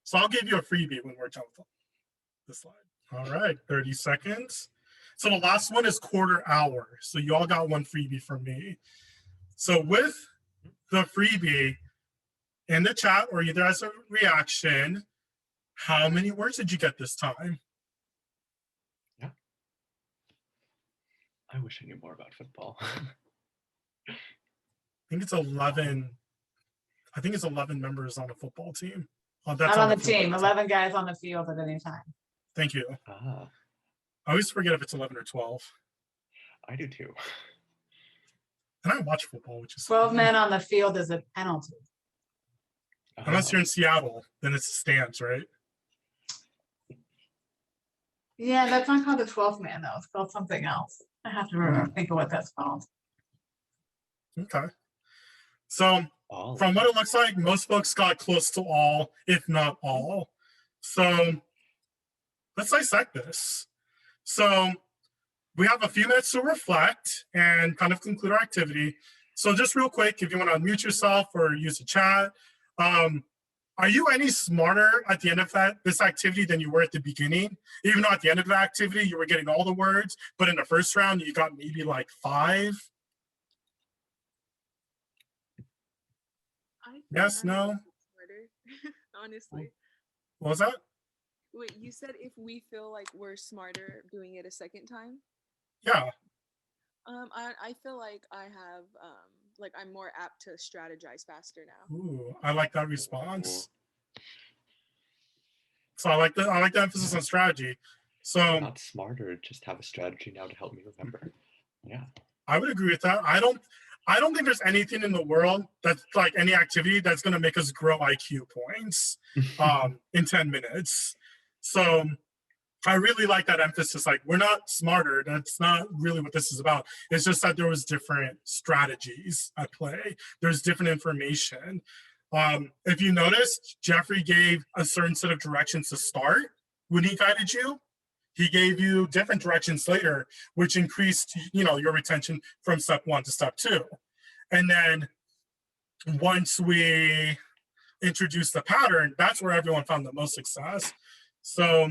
So I'll give you a freebie when we're done with the slide. All right, 30 seconds. So the last one is quarter hour. So you all got one freebie from me. So with the freebie in the chat or either as a reaction, how many words did you get this time? Yeah. I wish I knew more about football. I think it's 11. I think it's 11 members on a football team. Oh, that's not on the team. 11 guys on the field at any time. Thank you. Ah. I always forget if it's 11 or 12. I do too. And I watch football, which is 12 men on the field is a penalty. Unless you're in Seattle, then it's stands, right? Yeah, that's not called the 12th man though. It's called something else. I have to remember, think of what that's called. Okay. So from what it looks like, most folks got close to all, if not all. So let's dissect this. So we have a few minutes to reflect and kind of conclude our activity. So just real quick, if you want to unmute yourself or use the chat, are you any smarter at the end of this activity than you were at the beginning? Even though at the end of the activity, you were getting all the words, but in the first round, you got maybe like 5? Yes, no? Smarter, honestly. What was that? Wait, you said if we feel like we're smarter doing it a second time? Yeah. I feel like I have like I'm more apt to strategize faster now. Ooh, I like that response. So I like the emphasis on strategy. So not smarter, just have a strategy now to help me remember. Yeah. I would agree with that. I don't think there's anything in the world that's like any activity that's going to make us grow IQ points in 10 minutes. So I really like that emphasis. Like, we're not smarter. That's not really what this is about. It's just that there was different strategies at play. There's different information. If you noticed, Jeffrey gave a certain set of directions to start when he guided you. He gave you different directions later, which increased, your retention from step 1 to step 2. And then once we introduced the pattern, that's where everyone found the most success. So,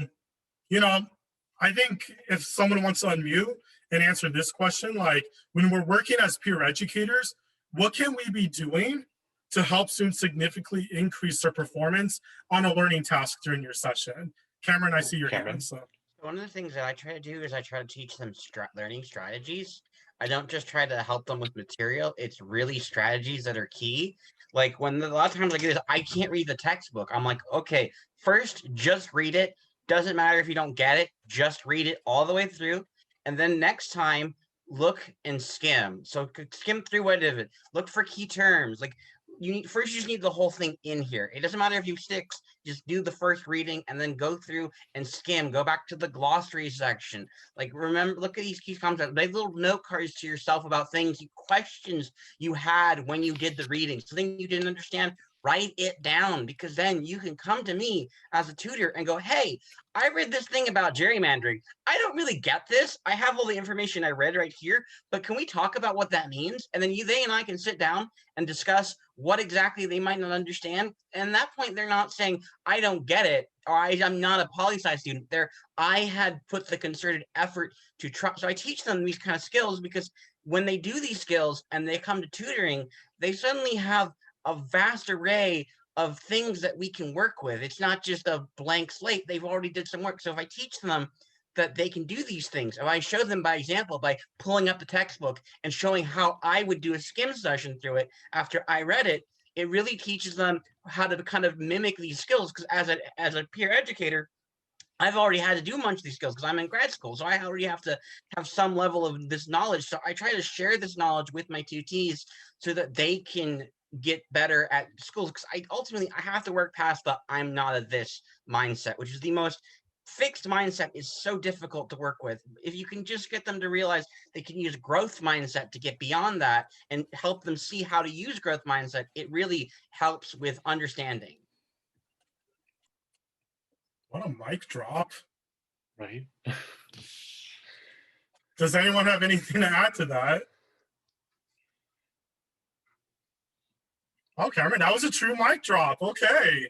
I think if someone wants to unmute and answer this question, like when we're working as peer educators, what can we be doing to help students significantly increase their performance on a learning task during your session? Cameron, I see your hand. So. One of the things that I try to do is I try to teach them learning strategies. I don't just try to help them with material. It's really strategies that are key. Like when a lot of times I get this, I can't read the textbook. I'm like, okay, first just read it. Doesn't matter if you don't get it, just read it all the way through. And then next time, look and skim. So skim through what is it. Look for key terms. Like you just need the whole thing in here. It doesn't matter if you sticks, just do the first reading and then go through and skim. Go back to the glossary section. Like remember, look at these key concepts. Make little note cards to yourself about things, questions you had when you did the reading. Something you didn't understand, write it down, because then you can come to me as a tutor and go, hey, I read this thing about gerrymandering. I don't really get this. I have all the information I read right here, but can we talk about what that means? And then they and I can sit down and discuss what exactly they might not understand. And at that point, they're not saying, I don't get it, or I'm not a poli-sci student. I had put the concerted effort to try. So I teach them these kind of skills, because when they do these skills and they come to tutoring, they suddenly have a vast array of things that we can work with. It's not just a blank slate. They've already did some work. So if I teach them that they can do these things, if I show them by example, by pulling up the textbook and showing how I would do a skim session through it after I read it, it really teaches them how to kind of mimic these skills. Because as a peer educator, I've already had to do much of these skills because I'm in grad school. So I already have to have some level of this knowledge. So I try to share this knowledge with my tutees so that they can get better at schools, because I have to work past the I'm not a this mindset, which is the most fixed mindset, is so difficult to work with. If you can just get them to realize they can use growth mindset to get beyond that and help them see how to use growth mindset, it really helps with understanding. What a mic drop. Right. Does anyone have anything to add to that? Oh, Cameron, that was a true mic drop. Okay.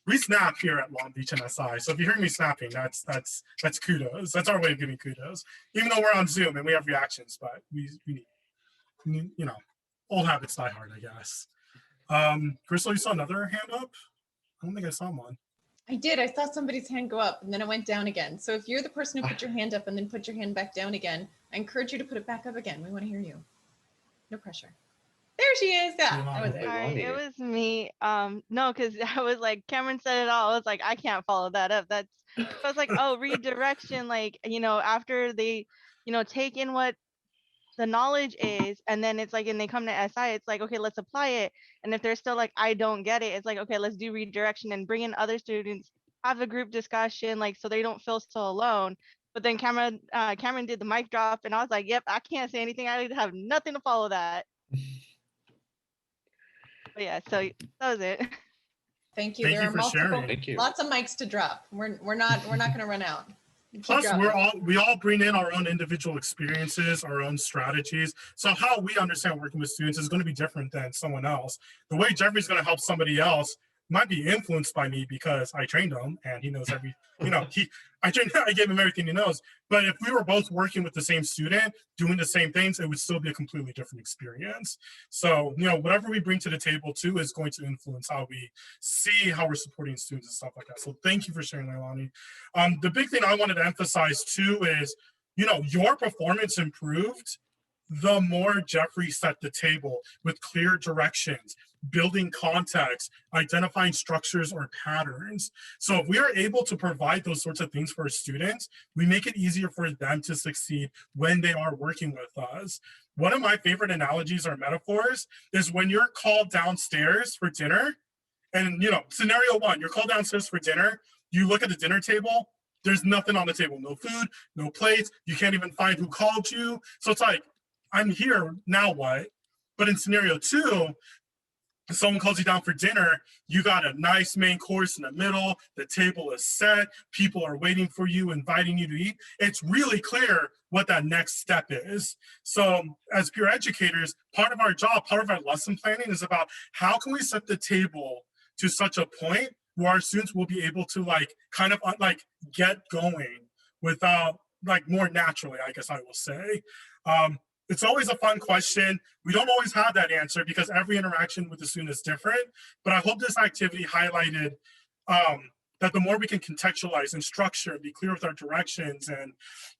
We snap here at Long Beach NSI. So if you hear me snapping, that's kudos. That's our way of giving kudos. Even though we're on Zoom and we have reactions, but we need, old habits die hard, I guess. Crystal, you saw another hand up? I don't think I saw one. I did. I saw somebody's hand go up and then it went down again. So if you're the person who put your hand up and then put your hand back down again, I encourage you to put it back up again. We want to hear you. No pressure. There she is. Yeah, that was it. All right, it was me. No, because I was like, Cameron said it all. I was like, I can't follow that up. I was like, oh, redirection, like, after they, take in what the knowledge is, and then it's like, and they come to SI, it's like, okay, let's apply it. And if they're still like, I don't get it, it's like, okay, let's do redirection and bring in other students, have a group discussion, like, so they don't feel so alone. But then Cameron did the mic drop, and I was like, yep, I can't say anything. I have nothing to follow that. But yeah, so that was it. Thank you. Thank There you are for multiple, sharing. Thank you. lots of mics to drop. We're not going to run out. Keep Plus, dropping. we all bring in our own individual experiences, our own strategies. So how we understand working with students is going to be different than someone else. The way Jeffrey's going to help somebody else might be influenced by me because I trained him and he knows I gave him everything he knows. But if we were both working with the same student, doing the same things, it would still be a completely different experience. So, whatever we bring to the table too is going to influence how we see how we're supporting students and stuff like that. So thank you for sharing, Leilani. The big thing I wanted to emphasize too is, your performance improved the more Jeffrey set the table with clear directions, building context, identifying structures or patterns. So if we are able to provide those sorts of things for our students, we make it easier for them to succeed when they are working with us. One of my favorite analogies or metaphors is when you're called downstairs for dinner, and scenario one, you're called downstairs for dinner, you look at the dinner table, there's nothing on the table, no food, no plates, you can't even find who called you. So it's like, I'm here, now what? But in scenario two, if someone calls you down for dinner, you got a nice main course in the middle, the table is set, people are waiting for you, inviting you to eat. It's really clear what that next step is. So as peer educators, part of our job, part of our lesson planning is about how can we set the table to such a point where our students will be able to get going without more naturally, I guess I will say. It's always a fun question. We don't always have that answer because every interaction with the student is different, but I hope this activity highlighted that that the more we can contextualize and structure and be clear with our directions and,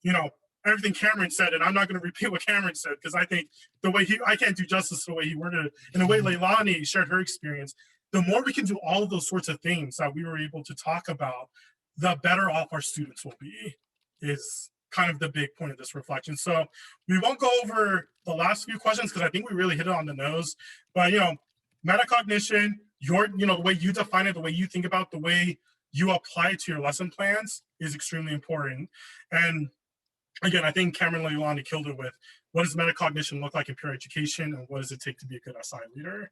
you know, everything Cameron said, and I'm not going to repeat what Cameron said because I think the way I can't do justice to the way he worded it, and the way Leilani shared her experience, the more we can do all of those sorts of things that we were able to talk about, the better off our students will be, is kind of the big point of this reflection. So we won't go over the last few questions because I think we really hit it on the nose, but, you know, metacognition, the way you define it, the way you think about, the way you apply it to your lesson plans is extremely important. And again, I think Cameron and Leilani killed it with what does metacognition look like in peer education and what does it take to be a good SI leader?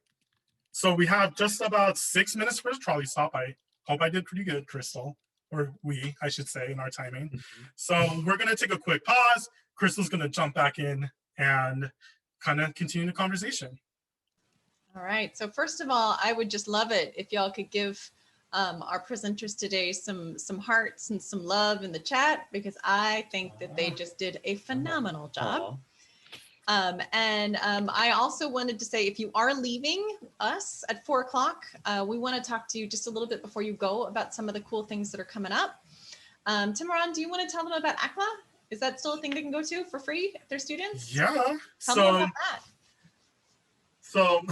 So we have just about 6 minutes for a trolley stop. I hope I did pretty good, Crystal, or I should say, in our timing. So we're going to take a quick pause. Crystal's going to jump back in and kind of continue the conversation. All right. So first of all, I would just love it if y'all could give our presenters today some hearts and some love in the chat, because I think that they just did a phenomenal job. I also wanted to say, if you are leaving us at 4 o'clock, we want to talk to you just a little bit before you go about some of the cool things that are coming up. Timoran, do you want to tell them about ACLA? Is that still a thing they can go to for free if they're students? Yeah. Tell them about that. So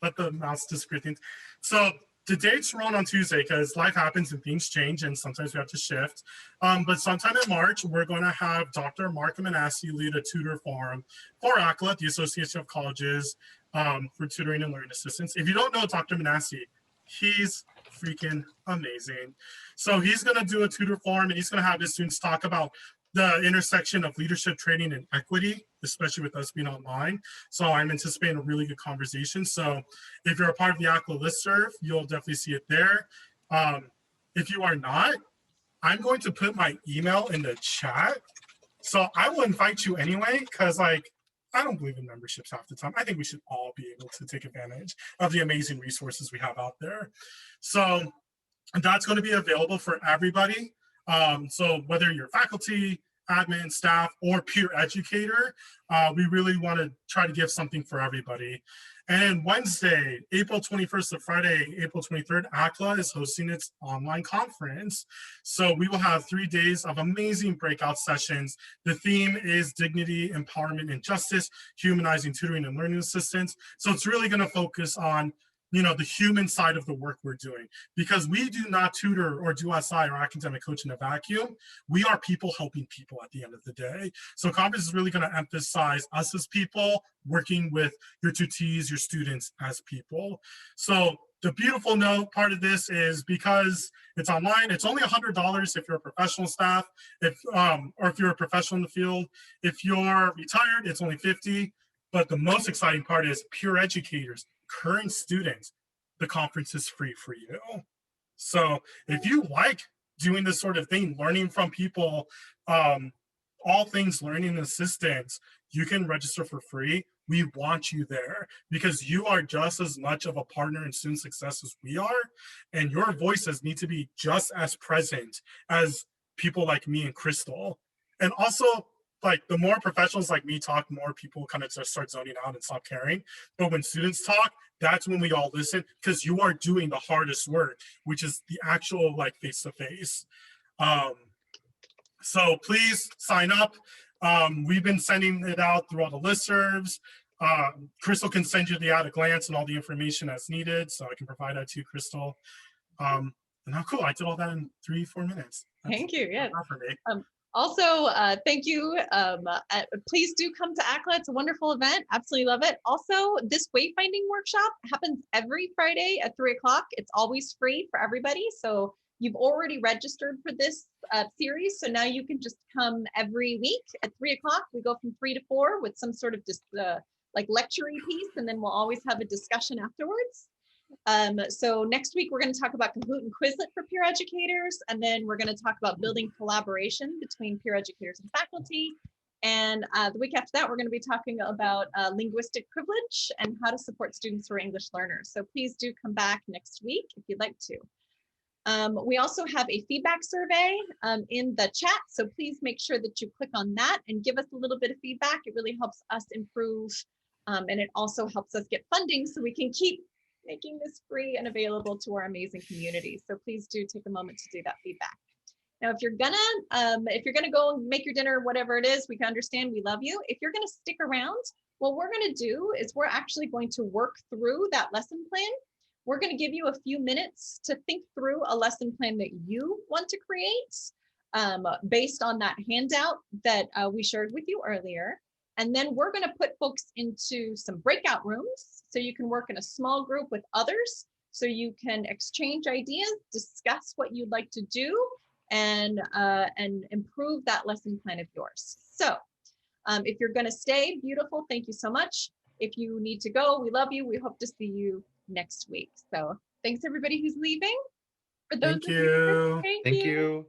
let the mouse discreet things. So the dates run on Tuesday because life happens and things change and sometimes we have to shift. But sometime in March, we're going to have Dr. Mark Manassi lead a tutor forum for ACLA, the Association of Colleges for Tutoring and Learning Assistants. If you don't know Dr. Manassi, he's freaking amazing. So he's going to do a tutor forum and he's going to have his students talk about the intersection of leadership training and equity, especially with us being online. So I'm anticipating a really good conversation. So if you're a part of the ACLA listserv, you'll definitely see it there. If you are not, I'm going to put my email in the chat. So I will invite you anyway, because I don't believe in memberships half the time. I think we should all be able to take advantage of the amazing resources we have out there. So that's going to be available for everybody. So whether you're faculty, admin, staff, or peer educator, we really want to try to give something for everybody. And Wednesday, April 21st to Friday, April 23rd, ACLA is hosting its online conference. So we will have 3 days of amazing breakout sessions. The theme is dignity, empowerment, and justice, humanizing tutoring and learning assistance. So it's really going to focus on the human side of the work we're doing, because we do not tutor or do SI or academic coach in a vacuum. We are people helping people at the end of the day. So conference is really going to emphasize us as people working with your tutees, your students as people. So the beautiful note part of this is because it's online, it's only $100 if you're a professional staff, or if you're a professional in the field. If you're retired, it's only $50. But the most exciting part is peer educators, current students, the conference is free for you. So if you like doing this sort of thing, learning from people, all things learning assistance, you can register for free. We want you there because you are just as much of a partner in student success as we are. And your voices need to be just as present as people like me and Crystal. And also, the more professionals like me talk, more people kind of just start zoning out and stop caring. But when students talk, that's when we all listen, because you are doing the hardest work, which is the actual face-to-face. So please sign up. We've been sending it out through all the listservs. Crystal can send you the at a glance and all the information as needed. So I can provide that to you, Crystal. And how cool, I did all that in 3-4 minutes. Thank you, yeah. Also, thank you. Please do come to ACLA. It's a wonderful event. Absolutely love it. Also, this wayfinding workshop happens every Friday at 3 o'clock. It's always free for everybody. So you've already registered for this series. So now you can just come every week at 3 o'clock. We go from 3 to 4 with some sort of just lecture piece, and then we'll always have a discussion afterwards. So next week, we're going to talk about Kahoot and Quizlet for peer educators. And then we're going to talk about building collaboration between peer educators and faculty. And the week after that, we're going to be talking about linguistic privilege and how to support students who are English learners. So please do come back next week if you'd like to. We also have a feedback survey in the chat. So please make sure that you click on that and give us a little bit of feedback. It really helps us improve. And it also helps us get funding so we can keep making this free and available to our amazing community. So please do take a moment to do that feedback. Now, if you're gonna go make your dinner, whatever it is, we can understand, we love you. If you're gonna stick around, what we're gonna do is we're actually going to work through that lesson plan. We're gonna give you a few minutes to think through a lesson plan that you want to create based on that handout that we shared with you earlier. And then we're gonna put folks into some breakout rooms so you can work in a small group with others, so you can exchange ideas, discuss what you'd like to do, and improve that lesson plan of yours. So if you're gonna stay, beautiful, thank you so much. If you need to go, we love you. We hope to see you next week. So thanks everybody who's leaving. For those Thank of you. Thank you.